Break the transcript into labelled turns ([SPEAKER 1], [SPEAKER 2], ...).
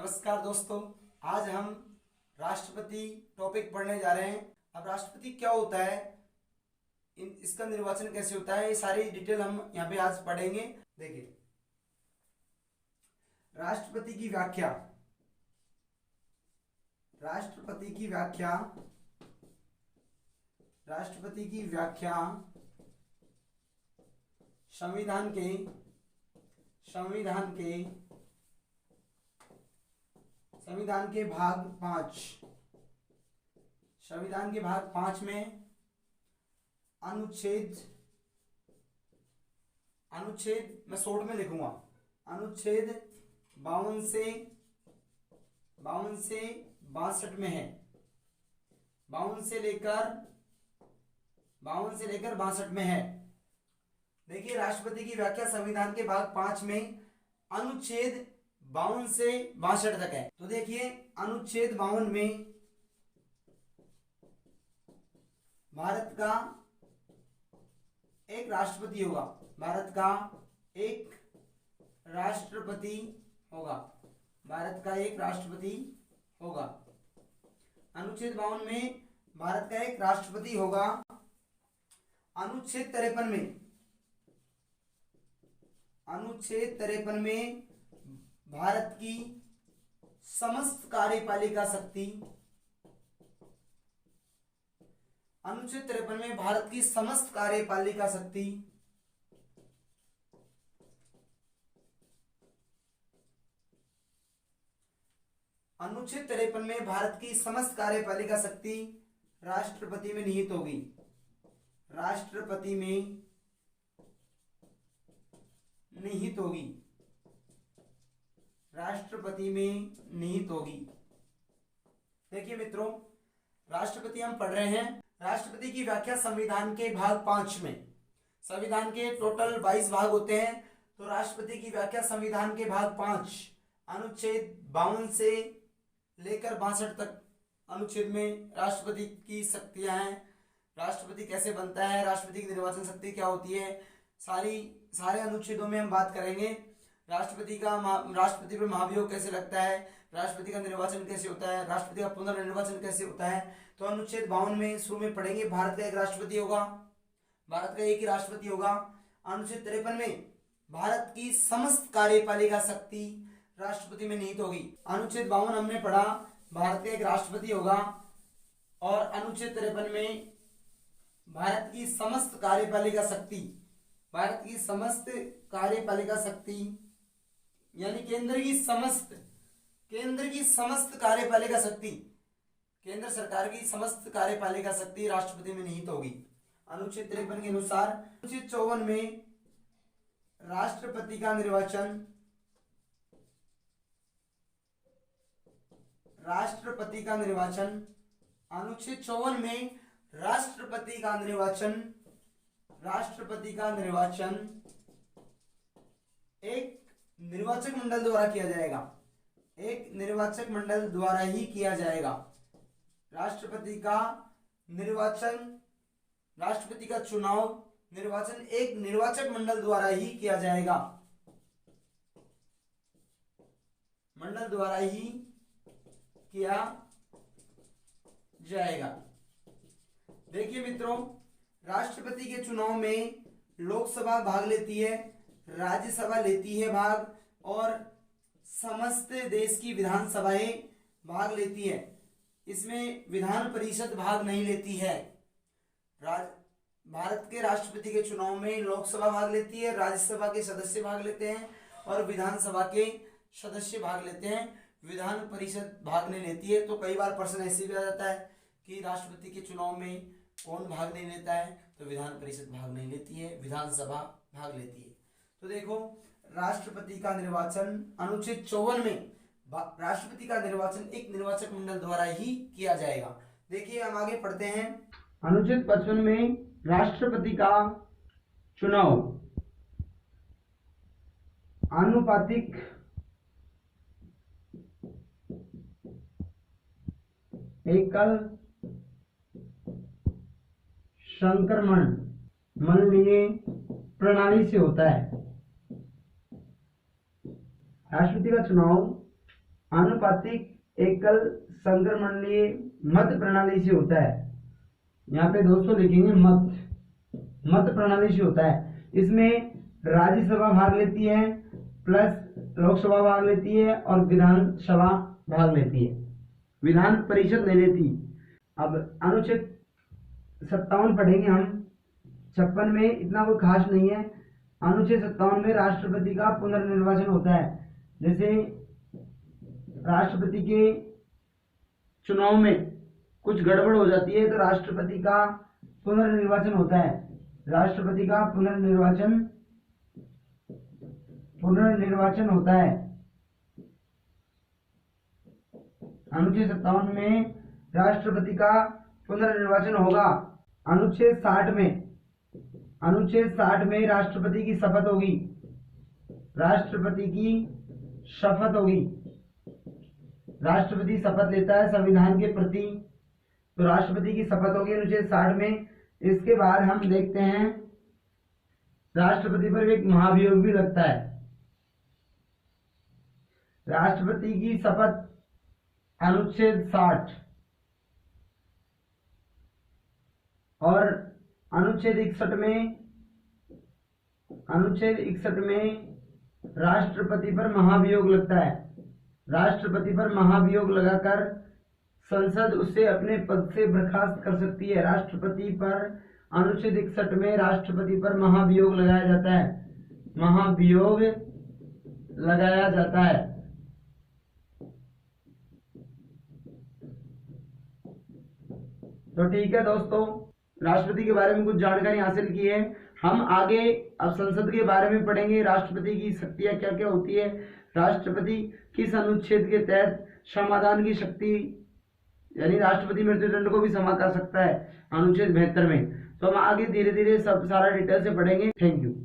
[SPEAKER 1] नमस्कार दोस्तों, आज हम राष्ट्रपति टॉपिक पढ़ने जा रहे हैं। अब राष्ट्रपति क्या होता है, इसका निर्वाचन कैसे होता है, ये सारी डिटेल हम यहाँ पे आज पढ़ेंगे। देखिए, राष्ट्रपति की व्याख्या। राष्ट्रपति की व्याख्या राष्ट्रपति की व्याख्या संविधान के भाग 5 में अनुच्छेद मैं शॉर्ट में लिखूंगा। अनुच्छेद 52 से 62 में है। 52 से लेकर 62 में है। देखिए, राष्ट्रपति की व्याख्या संविधान के भाग 5 में अनुच्छेद 52 से 62 तक है। तो देखिए, अनुच्छेद 52 में भारत का एक राष्ट्रपति होगा। भारत का एक राष्ट्रपति होगा। अनुच्छेद 52 में भारत का एक राष्ट्रपति होगा। अनुच्छेद 53 में भारत की समस्त कार्यपालिका शक्ति अनुच्छेद 53 में भारत की समस्त कार्यपालिका शक्ति अनुच्छेद 53 में भारत की समस्त कार्यपालिका शक्ति राष्ट्रपति में निहित होगी। राष्ट्रपति में निहित होगी। देखिए मित्रों, राष्ट्रपति हम पढ़ रहे हैं। राष्ट्रपति की व्याख्या संविधान के भाग 5 में, संविधान के टोटल 22 भाग होते हैं। तो राष्ट्रपति की व्याख्या संविधान के भाग 5 अनुच्छेद 52 से लेकर 62 तक अनुच्छेद में राष्ट्रपति की शक्तियां हैं। राष्ट्रपति कैसे बनता है, राष्ट्रपति की निर्वाचन शक्ति क्या होती है, सारे अनुच्छेदों में हम बात करेंगे। राष्ट्रपति पर महाभियोग कैसे लगता है, राष्ट्रपति का निर्वाचन कैसे होता है, राष्ट्रपति का पुनर्निर्वाचन कैसे होता है। तो अनुच्छेद 52 में शुरू में पढ़ेंगे, भारत का एक राष्ट्रपति होगा। भारत का एक ही राष्ट्रपति होगा। अनुच्छेद 53 में भारत की समस्त कार्यपालिका शक्ति राष्ट्रपति में निहित होगी। अनुच्छेद 52 हमने पढ़ा, भारत का एक राष्ट्रपति होगा। और अनुच्छेद 53 में भारत की समस्त कार्यपालिका शक्ति यानी केंद्र की समस्त कार्यपालिका शक्ति, केंद्र सरकार की समस्त कार्यपालिका शक्ति राष्ट्रपति में निहित होगी। अनुच्छेद 53 के अनुसार अनुच्छेद 54 में राष्ट्रपति का निर्वाचन अनुच्छेद 54 में राष्ट्रपति का निर्वाचन एक निर्वाचक मंडल द्वारा किया जाएगा। एक निर्वाचक मंडल द्वारा ही किया जाएगा। राष्ट्रपति का चुनाव निर्वाचन एक निर्वाचक मंडल द्वारा ही किया जाएगा। देखिए मित्रों, राष्ट्रपति के चुनाव में लोकसभा भाग लेती है, राज्यसभा लेती है भाग, और समस्त देश की विधानसभाएं भाग लेती है। इसमें विधान परिषद भाग नहीं लेती है। भारत के राष्ट्रपति के चुनाव में लोकसभा भाग लेती है, राज्यसभा के सदस्य भाग लेते हैं और विधानसभा के सदस्य भाग लेते हैं। विधान परिषद भाग नहीं लेती है। तो कई बार प्रश्न ऐसे भी आ जाता है कि राष्ट्रपति के चुनाव में कौन भाग नहीं लेता है, तो विधान परिषद भाग नहीं लेती है, विधानसभा भाग लेती है। तो देखो, राष्ट्रपति का निर्वाचन अनुच्छेद 54 में राष्ट्रपति का निर्वाचन एक निर्वाचक मंडल द्वारा ही किया जाएगा। देखिए, हम आगे पढ़ते हैं। अनुच्छेद 55 में राष्ट्रपति का चुनाव आनुपातिक एकल संक्रमणीय प्रणाली से होता है। राष्ट्रपति का चुनाव आनुपातिक एकल संक्रमणीय मत प्रणाली से होता है। यहाँ पे दोस्तों लिखेंगे मत प्रणाली से होता है। इसमें राज्यसभा भाग लेती है प्लस लोकसभा भाग लेती है और विधानसभा भाग लेती है, विधान परिषद ले लेती। अब अनुच्छेद 57 पढ़ेंगे हम। 56 में इतना कोई खास नहीं है। अनुच्छेद 57 में राष्ट्रपति का पुनर्निर्वाचन होता है। जैसे राष्ट्रपति के चुनाव में कुछ गड़बड़ हो जाती है तो राष्ट्रपति का पुनर्निर्वाचन होता है। राष्ट्रपति का पुनर्निर्वाचन होता है। अनुच्छेद 57 में राष्ट्रपति का पुनर्निर्वाचन होगा। अनुच्छेद 60 में राष्ट्रपति की शपथ होगी। राष्ट्रपति शपथ लेता है संविधान के प्रति, तो राष्ट्रपति की शपथ होगी अनुच्छेद 60 में। इसके बाद हम देखते हैं राष्ट्रपति पर एक महाभियोग भी लगता है। राष्ट्रपति की शपथ अनुच्छेद 60 और अनुच्छेद 61 में राष्ट्रपति पर महाभियोग लगता है। राष्ट्रपति पर महाभियोग लगाकर संसद उसे अपने पद से बर्खास्त कर सकती है। राष्ट्रपति पर अनुच्छेद 61 में राष्ट्रपति पर महाभियोग लगाया जाता है। तो ठीक है दोस्तों, राष्ट्रपति के बारे में कुछ जानकारी हासिल की है। हम आगे अब संसद के बारे में पढ़ेंगे। राष्ट्रपति की शक्तियां क्या क्या होती है, राष्ट्रपति किस अनुच्छेद के तहत समाधान की शक्ति यानी राष्ट्रपति मृत्युदंड को भी क्षमा कर सकता है, अनुच्छेद 72 में। तो हम आगे धीरे धीरे सब सारा डिटेल से पढ़ेंगे। Thank you.